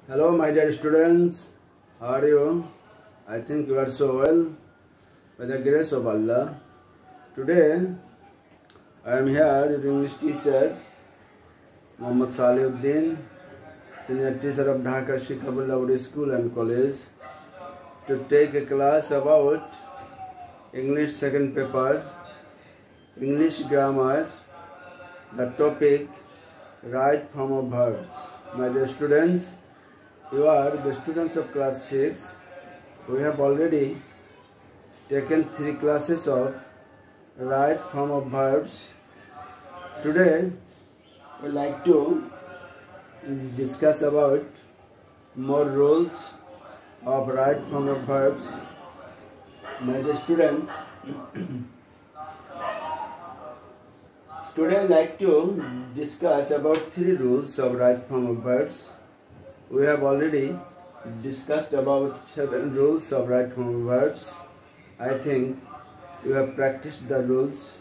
Hello my dear students, how are you? I think you are so well by the grace of Allah. Today I am here, your English teacher Muhammad Salihuddin, senior teacher of Dhaka Shikhabullah School and College, to take a class about English second paper, English grammar, the topic right form of verbs. My dear students, you are the students of class 6. We have already taken 3 classes of right form of verbs. Today we like to discuss about more rules of right form of verbs. My dear students, today I like to discuss about 3 rules of right form of verbs. We have already discussed about 7 rules of right form of verbs. I think you have practiced the rules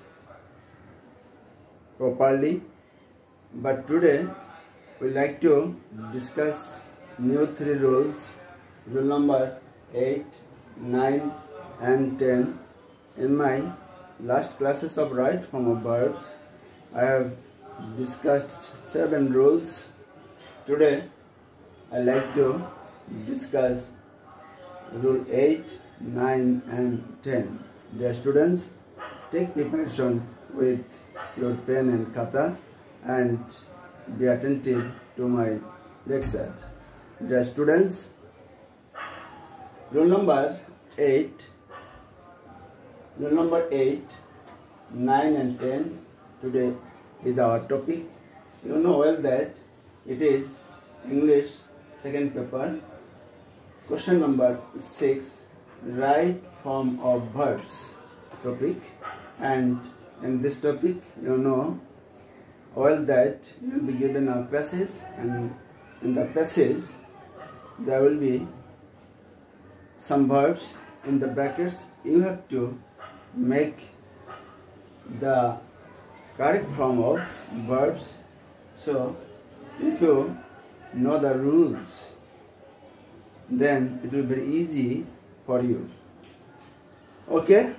properly. But today we like to discuss new 3 rules. Rule number 8, 9 and 10. In my last classes of right form of verbs, I have discussed 7 rules. Today I like to discuss rule 8, 9 and 10. Dear students, take preparation with your pen and khata and be attentive to my lecture. Dear students, rule number 8, 9 and 10 today is our topic. You know well that it is English second paper, question number 6, right form of verbs topic. And in this topic, you know well that you will be given a passage, and in the passage there will be some verbs in the brackets. You have to make the correct form of verbs. So if you know the rules, then it will be very easy for you. Okay,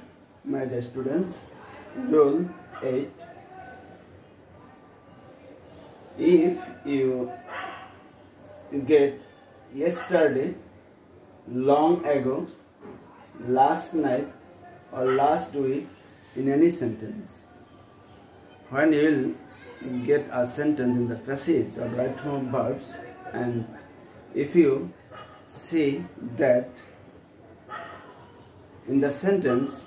my dear students, rule 8. If you get yesterday, long ago, last night or last week in any sentence, when you will get a sentence in the passage of right form of verbs, and if you see that in the sentence,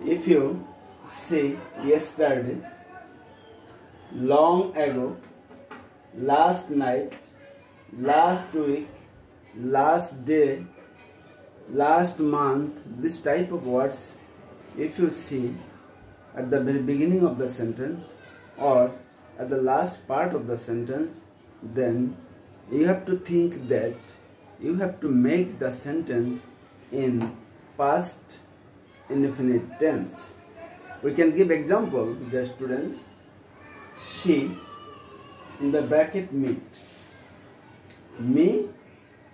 if you say yesterday, long ago, last night, last week, last day, last month, this type of words, if you see at the very beginning of the sentence or at the last part of the sentence, then you have to think that you have to make the sentence in past indefinite tense. We can give example, dear students. She, in the bracket, meet. Me,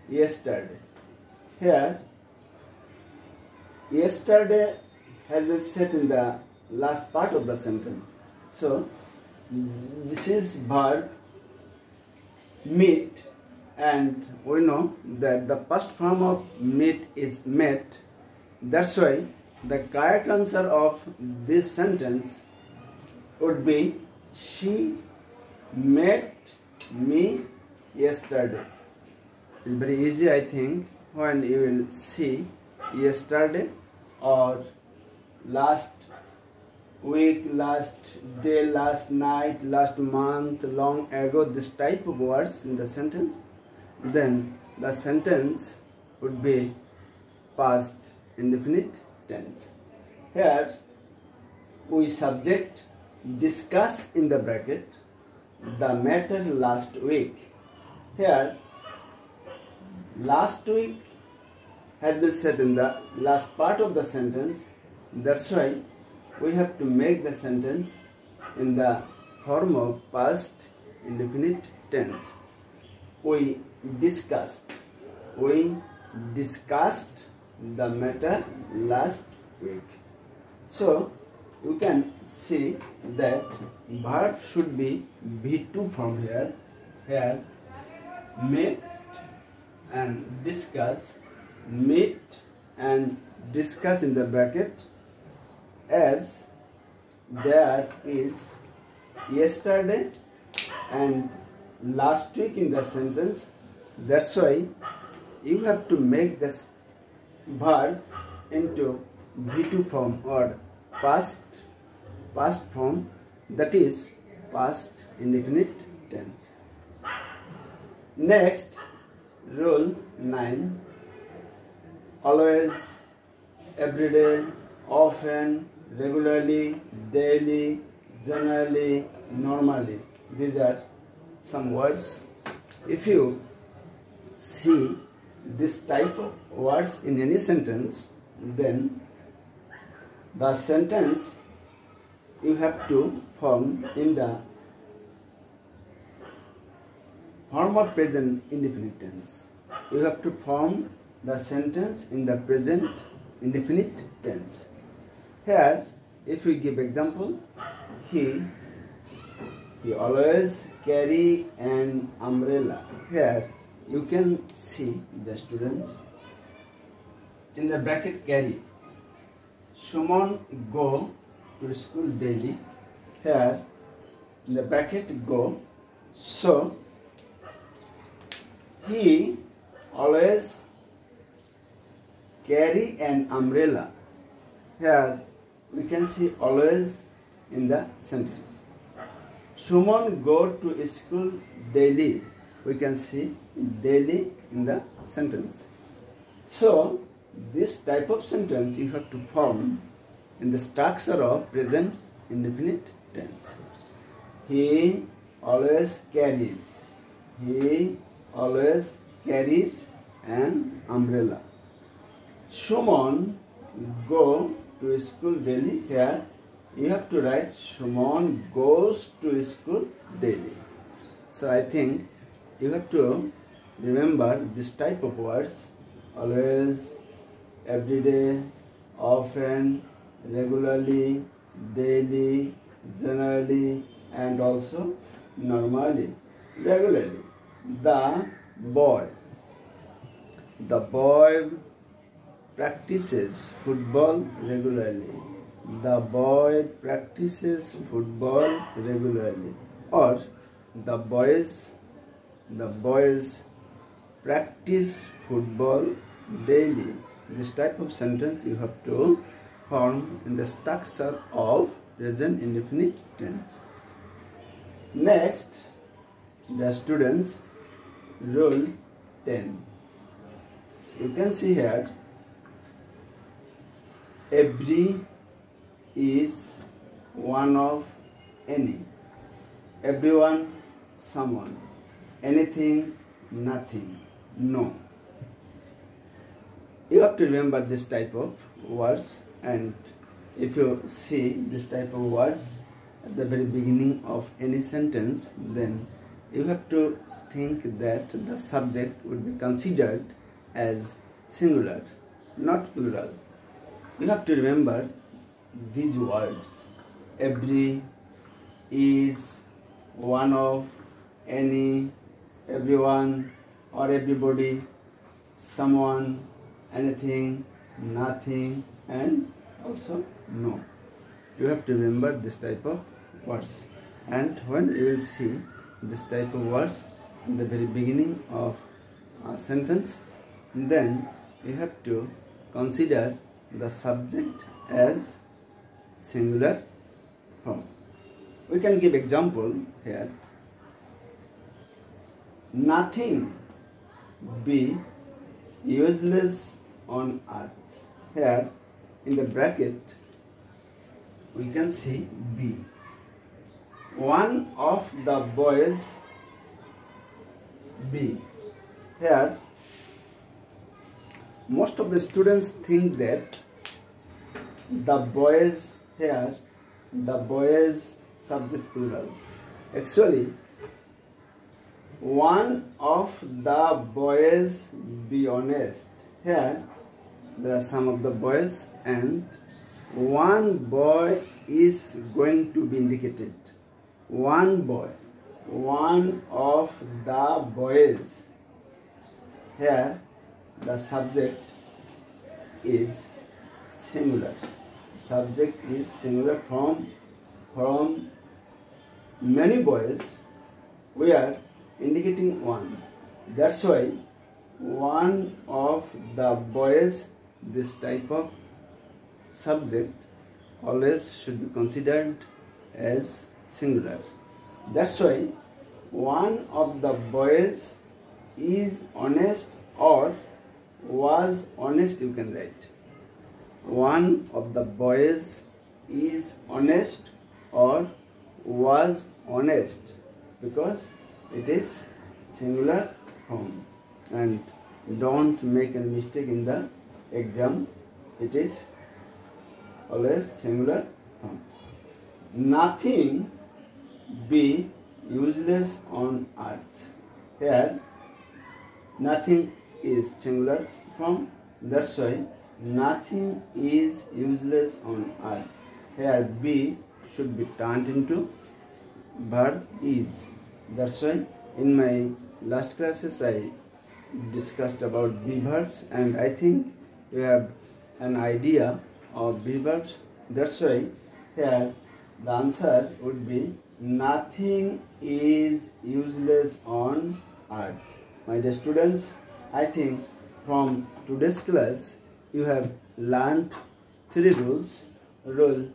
yesterday. Here, yesterday has been set in the last part of the sentence. So this is verb meet, and we know that the first form of meet is met. That's why the correct answer of this sentence would be she met me yesterday. It's very easy, I think, when you will see yesterday or last week, last day, last night, last month, long ago, this type of words in the sentence, then the sentence would be past indefinite tense. Here we subject discuss in the bracket the matter last week. Here last week has been said in the last part of the sentence. That's why we have to make the sentence in the form of past indefinite tense. we discussed the matter last week. So you can see that verb should be V2 from here. Here met and discuss, meet and discuss in the bracket, as there is yesterday and last week in the sentence. That's why you have to make this verb into V2 form or past form, that is past indefinite tense. Next, rule 9. Always, everyday, often, regularly, daily, generally, normally. These are some words. If you see this type of words in any sentence, then the sentence you have to form in the form of present indefinite tense. You have to form the sentence in the present indefinite tense. Here, if we give example, he always carry an umbrella. Here you can see the students in the bracket carry. Suman go to school daily. Here in the bracket go. So he always carry an umbrella. Here we can see always in the sentence. Suman go to school daily. We can see daily in the sentence. So this type of sentence you have to form in the structure of present indefinite tense. He always carries. He always carries an umbrella. Suman go to school daily. Here you have to write Suman goes to school daily. So I think you have to remember this type of words: always, everyday, often, regularly, daily, generally, and also normally. Regularly. The boy practices football regularly. The boy practices football regularly. Or the boys practice football daily. This type of sentence you have to form in the structure of present indefinite tense. Next, the students, rule 10. You can see here, every is one of any, everyone someone, anything nothing, no. You have to remember this type of words, and if you see this type of words at the very beginning of any sentence, then you have to think that the subject would be considered as singular, not plural. You have to remember these words: every, is, one of, any, everyone or everybody, someone, anything, nothing, and also no. You have to remember this type of words, and when you will see this type of words in the very beginning of a sentence, then you have to consider the subject as singular form. We can give example here. Nothing be useless on earth. Here in the bracket we can see be. One of the boys be. Here most of the students think that the boys, here the boys subject plural. Actually one of the boys be honest. Here there are some of the boys and one boy is going to be indicated. One boy, one of the boys. Here the subject is singular. Subject is singular from many boys. We are indicating one. That's why one of the boys, this type of subject always should be considered as singular. That's why one of the boys is honest or was honest, you can write. One of the boys is honest or was honest, because it is singular form. And don't make any mistake in the exam. It is always singular form. Nothing be useless on earth. Here nothing is singular form. That's why nothing is useless on earth. Here be should be turned into verb is. That's why in my last classes I discussed about be verbs, and I think you have an idea of be verbs. That's why here the answer would be nothing is useless on earth. My dear students, I think from today's class you have learned 3 rules. Rule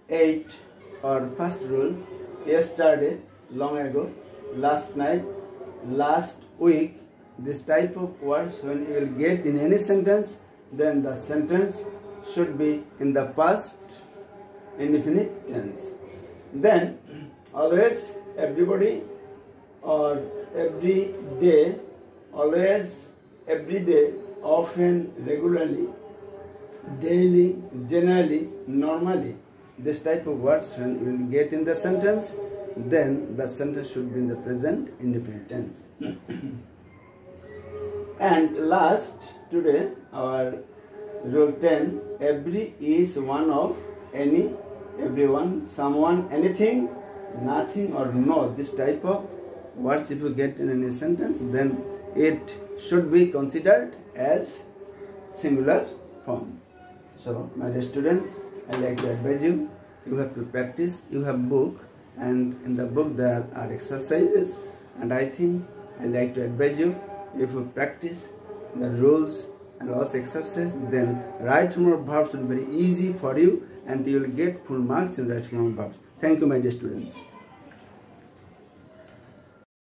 8 or first rule, yesterday, long ago, last night, last week. This type of words when you will get in any sentence, then the sentence should be in the past indefinite tense. Then always, everybody or every day, always, every day, often, regularly, daily, generally, normally. This type of words when you will get in the sentence, then the sentence should be in the present indefinite tense. And last, today, our rule 10, every is one of any, everyone, someone, anything, nothing or no. This type of words if you get in any sentence, then it should be considered as singular form. So, my dear students, I like to advise you, you have to practice. You have book, and in the book there are exercises, and I think I like to advise you, if you practice the rules and also exercise, then right form verbs will be very easy for you, and you will get full marks in right form verbs. Thank you, my dear students.